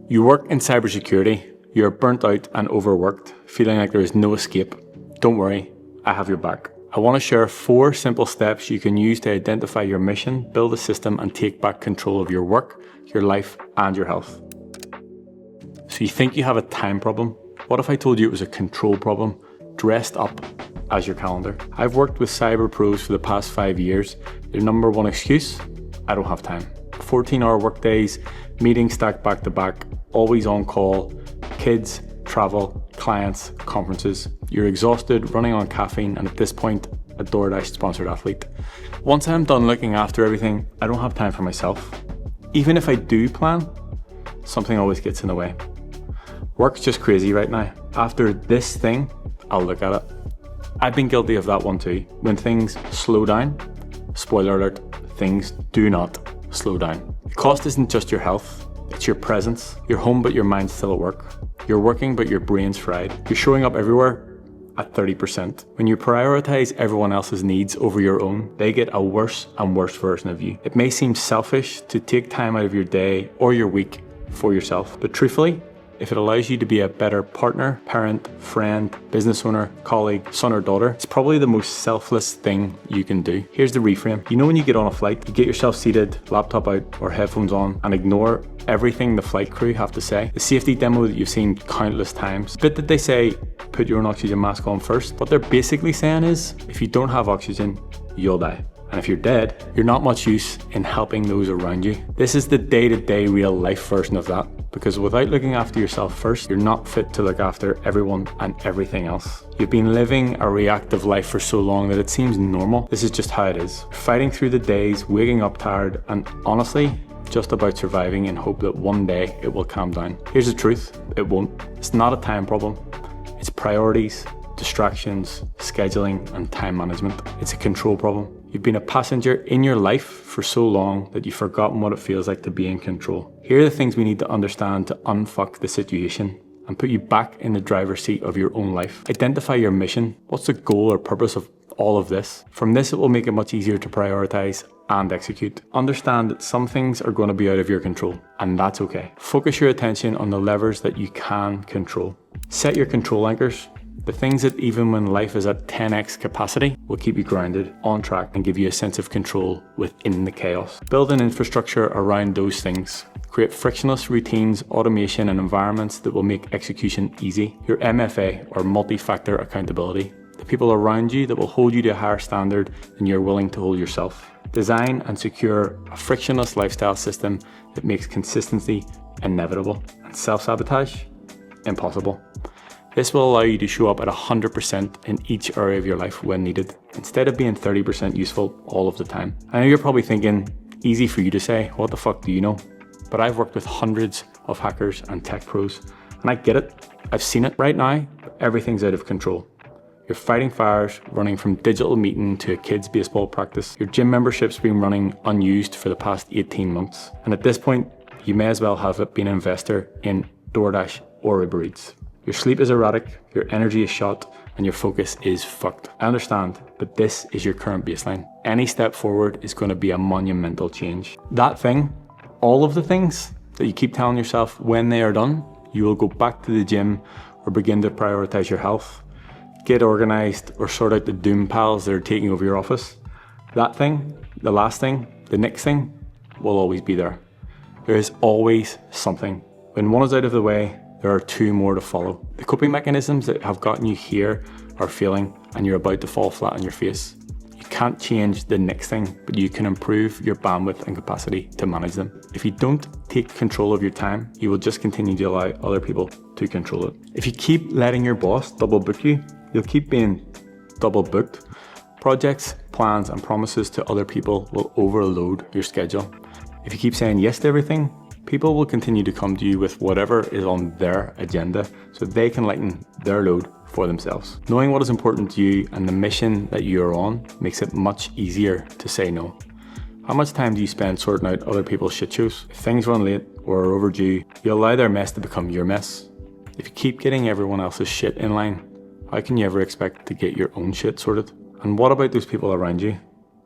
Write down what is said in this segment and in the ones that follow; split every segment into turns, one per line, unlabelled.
You work in cybersecurity, you're burnt out and overworked, feeling like there is no escape. Don't worry, I have your back. I want to share 4 simple steps you can use to identify your mission, build a system, and take back control of your work, your life, and your health. So you think you have a time problem? What if I told you it was a control problem, dressed up as your calendar? I've worked with cyber pros for the past 5 years. Their number one excuse: I don't have time. 14-hour workdays, meetings stacked back to back, always on call, kids, travel, clients, conferences. You're exhausted, running on caffeine, and at this point, a DoorDash sponsored athlete. Once I'm done looking after everything, I don't have time for myself. Even if I do plan, something always gets in the way. Work's just crazy right now. After this thing, I'll look at it. I've been guilty of that one too. When things slow down, spoiler alert, things do not slow down. The cost isn't just your health, it's your presence. You're home but your mind's still at work. You're working but your brain's fried. You're showing up everywhere at 30%. When you prioritize everyone else's needs over your own, they get a worse and worse version of you. It may seem selfish to take time out of your day or your week for yourself, but truthfully, if it allows you to be a better partner, parent, friend, business owner, colleague, son or daughter, it's probably the most selfless thing you can do. Here's the reframe. You know when you get on a flight, you get yourself seated, laptop out or headphones on, and ignore everything the flight crew have to say. The safety demo that you've seen countless times. The bit that they say, put your own oxygen mask on first. What they're basically saying is, if you don't have oxygen, you'll die. And if you're dead, you're not much use in helping those around you. This is the day-to-day real life version of that. Because without looking after yourself first, you're not fit to look after everyone and everything else. You've been living a reactive life for so long that it seems normal. This is just how it is. Fighting through the days, waking up tired, and honestly, just about surviving in hope that one day it will calm down. Here's the truth, it won't. It's not a time problem. It's priorities, distractions, scheduling, and time management. It's a control problem. You've been a passenger in your life for so long that you've forgotten what it feels like to be in control. Here are the things we need to understand to unfuck the situation and put you back in the driver's seat of your own life. Identify your mission. What's the goal or purpose of all of this? From this, it will make it much easier to prioritize and execute. Understand that some things are going to be out of your control, and that's okay. Focus your attention on the levers that you can control. Set your control anchors. The things that even when life is at 10x capacity will keep you grounded, on track, and give you a sense of control within the chaos. Build an infrastructure around those things. Create frictionless routines, automation, and environments that will make execution easy. Your MFA, or multi-factor accountability. The people around you that will hold you to a higher standard than you're willing to hold yourself. Design and secure a frictionless lifestyle system that makes consistency inevitable and self-sabotage impossible. This will allow you to show up at 100% in each area of your life when needed, instead of being 30% useful all of the time. I know you're probably thinking, easy for you to say, what the fuck do you know? But I've worked with hundreds of hackers and tech pros, and I get it. I've seen it. Right now, everything's out of control. You're fighting fires, running from digital meeting to a kid's baseball practice. Your gym membership's been running unused for the past 18 months. And at this point, you may as well have been an investor in DoorDash or Uber Eats. Your sleep is erratic, your energy is shot, and your focus is fucked. I understand, but this is your current baseline. Any step forward is going to be a monumental change. That thing, all of the things that you keep telling yourself when they are done, you will go back to the gym or begin to prioritize your health, get organized, or sort out the doom piles that are taking over your office. That thing, the last thing, the next thing, will always be there. There is always something. When one is out of the way, there are 2 more to follow. The coping mechanisms that have gotten you here are failing, and you're about to fall flat on your face. You can't change the next thing, but you can improve your bandwidth and capacity to manage them. If you don't take control of your time, you will just continue to allow other people to control it. If you keep letting your boss double book you, you'll keep being double booked. Projects, plans, and promises to other people will overload your schedule. If you keep saying yes to everything, people will continue to come to you with whatever is on their agenda so they can lighten their load for themselves. Knowing what is important to you and the mission that you are on makes it much easier to say no. How much time do you spend sorting out other people's shit shows? If things run late or are overdue, you allow their mess to become your mess. If you keep getting everyone else's shit in line, how can you ever expect to get your own shit sorted? And what about those people around you?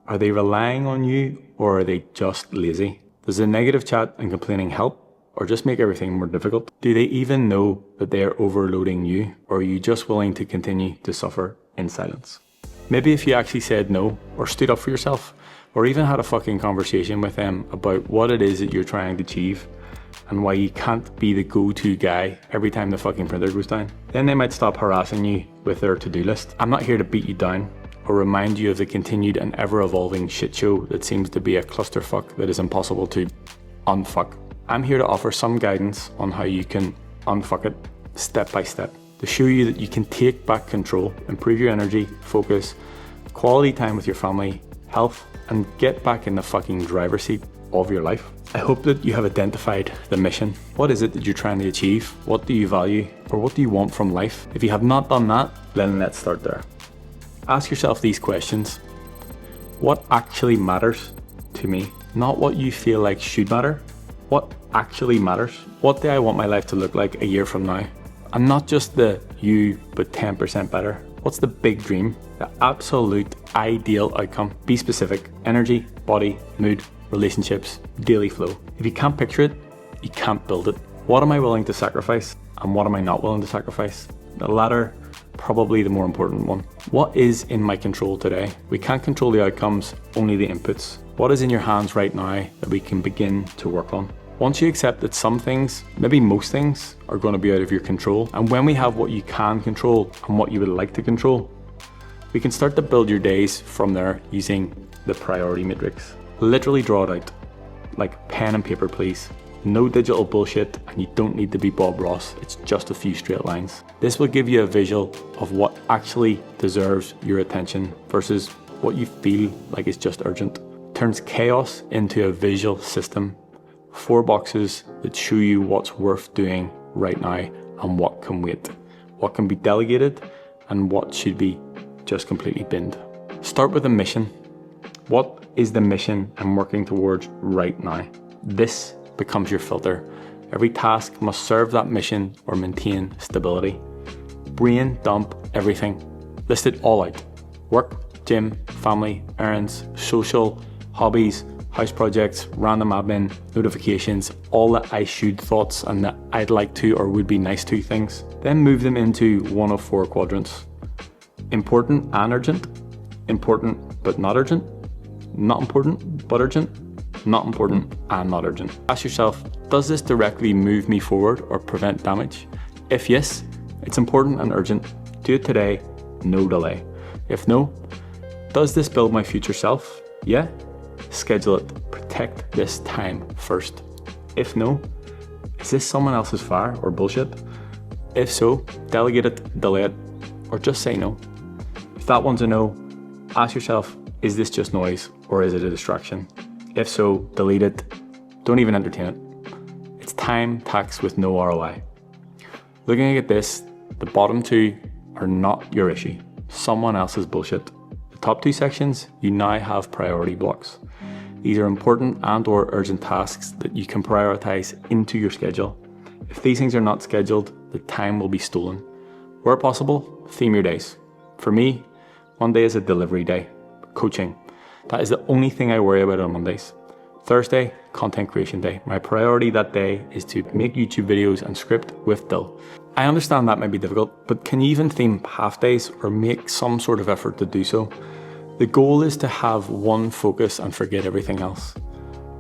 Are they relying on you or are they just lazy? Does the negative chat and complaining help, or just make everything more difficult? Do they even know that they are overloading you, or are you just willing to continue to suffer in silence? Maybe if you actually said no, or stood up for yourself, or even had a fucking conversation with them about what it is that you're trying to achieve and why you can't be the go-to guy every time the fucking printer goes down, then they might stop harassing you with their to-do list. I'm not here to beat you down or remind you of the continued and ever-evolving shit show that seems to be a clusterfuck that is impossible to unfuck. I'm here to offer some guidance on how you can unfuck it step by step, to show you that you can take back control, improve your energy, focus, quality time with your family, health, and get back in the fucking driver's seat of your life. I hope that you have identified the mission. What is it that you're trying to achieve? What do you value? Or what do you want from life? If you have not done that, then let's start there. Ask yourself these questions. What actually matters to me? Not what you feel like should matter. What actually matters? What do I want my life to look like a year from now? And not just the you, but 10% better. What's the big dream? The absolute ideal outcome? Be specific. Energy, body, mood, relationships, daily flow. If you can't picture it, you can't build it. What am I willing to sacrifice and what am I not willing to sacrifice? The latter, probably the more important one. What is in my control today? We can't control the outcomes, only the inputs. What is in your hands right now that we can begin to work on? Once you accept that some things, maybe most things, are going to be out of your control, and when we have what you can control and what you would like to control, we can start to build your days from there using the priority matrix. Literally draw it out, like pen and paper please. No digital bullshit, and you don't need to be Bob Ross, it's just a few straight lines. This will give you a visual of what actually deserves your attention versus what you feel like is just urgent. Turns chaos into a visual system. 4 boxes that show you what's worth doing right now and what can wait. What can be delegated and what should be just completely binned. Start with a mission. What is the mission I'm working towards right now? This becomes your filter. Every task must serve that mission or maintain stability. Brain dump everything. List it all out. Work, gym, family, errands, social, hobbies, house projects, random admin, notifications, all the I should thoughts and the I'd like to or would be nice to things. Then move them into one of 4 quadrants. Important and urgent. Important but not urgent. Not important but urgent. Not important and not urgent. Ask yourself, does this directly move me forward or prevent damage? If yes, it's important and urgent. Do it today, no delay. If no, does this build my future self? Yeah? Schedule it. Protect this time first. If no, is this someone else's fire or bullshit? If so, delegate it, delay it, or just say no. If that one's a no, ask yourself, is this just noise or is it a distraction? If so, delete it. Don't even entertain it. It's time tax with no ROI. Looking at this, the bottom 2 are not your issue. Someone else's bullshit. The top 2 sections, you now have priority blocks. These are important and or urgent tasks that you can prioritize into your schedule. If these things are not scheduled, the time will be stolen. Where possible, theme your days. For me, Monday is a delivery day. Coaching. That is the only thing I worry about on Mondays. Thursday, content creation day. My priority that day is to make YouTube videos and script with Dill. I understand that might be difficult, but can you even theme half days or make some sort of effort to do so? The goal is to have one focus and forget everything else.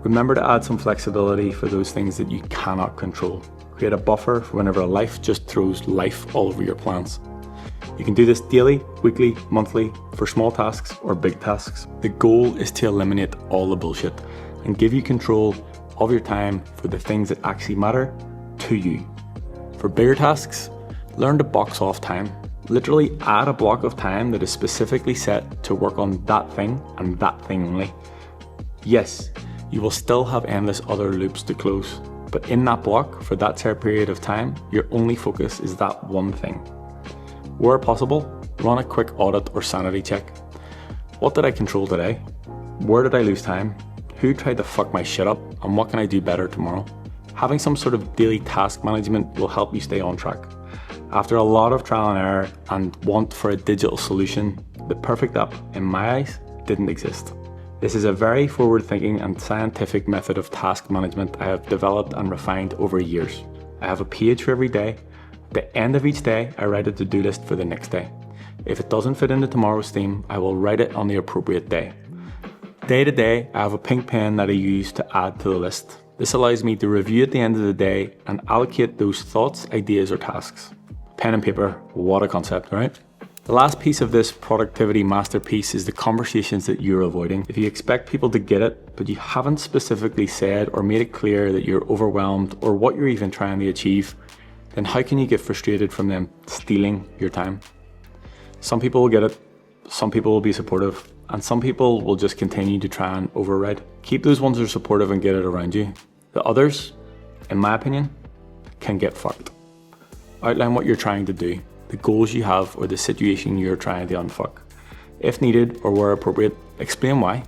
Remember to add some flexibility for those things that you cannot control. Create a buffer for whenever life just throws life all over your plans. You can do this daily, weekly, monthly, for small tasks or big tasks. The goal is to eliminate all the bullshit and give you control of your time for the things that actually matter to you. For bigger tasks, learn to box off time. Literally add a block of time that is specifically set to work on that thing and that thing only. Yes, you will still have endless other loops to close, but in that block, for that set period of time, your only focus is that one thing. Where possible, run a quick audit or sanity check. What did I control today? Where did I lose time? Who tried to fuck my shit up? And what can I do better tomorrow? Having some sort of daily task management will help you stay on track. After a lot of trial and error and want for a digital solution, the perfect app, in my eyes, didn't exist. This is a very forward-thinking and scientific method of task management I have developed and refined over years. I have a page for every day. At the end of each day, I write a to-do list for the next day. If it doesn't fit into tomorrow's theme, I will write it on the appropriate day. Day to day, I have a pink pen that I use to add to the list. This allows me to review at the end of the day and allocate those thoughts, ideas, or tasks. Pen and paper, what a concept, right? The last piece of this productivity masterpiece is the conversations that you're avoiding. If you expect people to get it, but you haven't specifically said or made it clear that you're overwhelmed or what you're even trying to achieve, then how can you get frustrated from them stealing your time? Some people will get it, some people will be supportive, and some people will just continue to try and override. Keep those ones that are supportive and get it around you. The others, in my opinion, can get fucked. Outline what you're trying to do, the goals you have, or the situation you're trying to unfuck. If needed or where appropriate, explain why.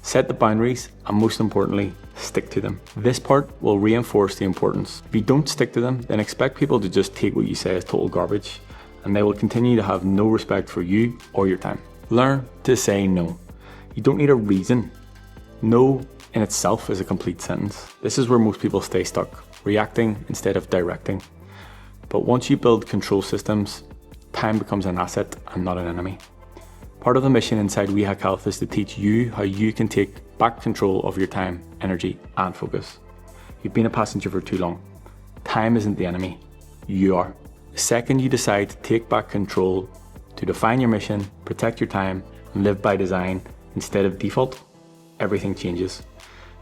Set the boundaries, and most importantly, stick to them. This part will reinforce the importance. If you don't stick to them, then expect people to just take what you say as total garbage, and they will continue to have no respect for you or your time. Learn to say no. You don't need a reason. No in itself is a complete sentence. This is where most people stay stuck, reacting instead of directing. But once you build control systems, time becomes an asset and not an enemy. Part of the mission inside We Hack Health is to teach you how you can take back control of your time, energy, and focus. You've been a passenger for too long. Time isn't the enemy, you are. The second you decide to take back control, to define your mission, protect your time, and live by design instead of default, everything changes.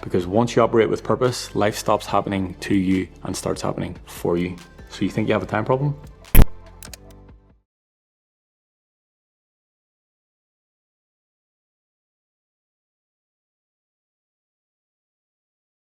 Because once you operate with purpose, life stops happening to you and starts happening for you. So you think you have a time problem?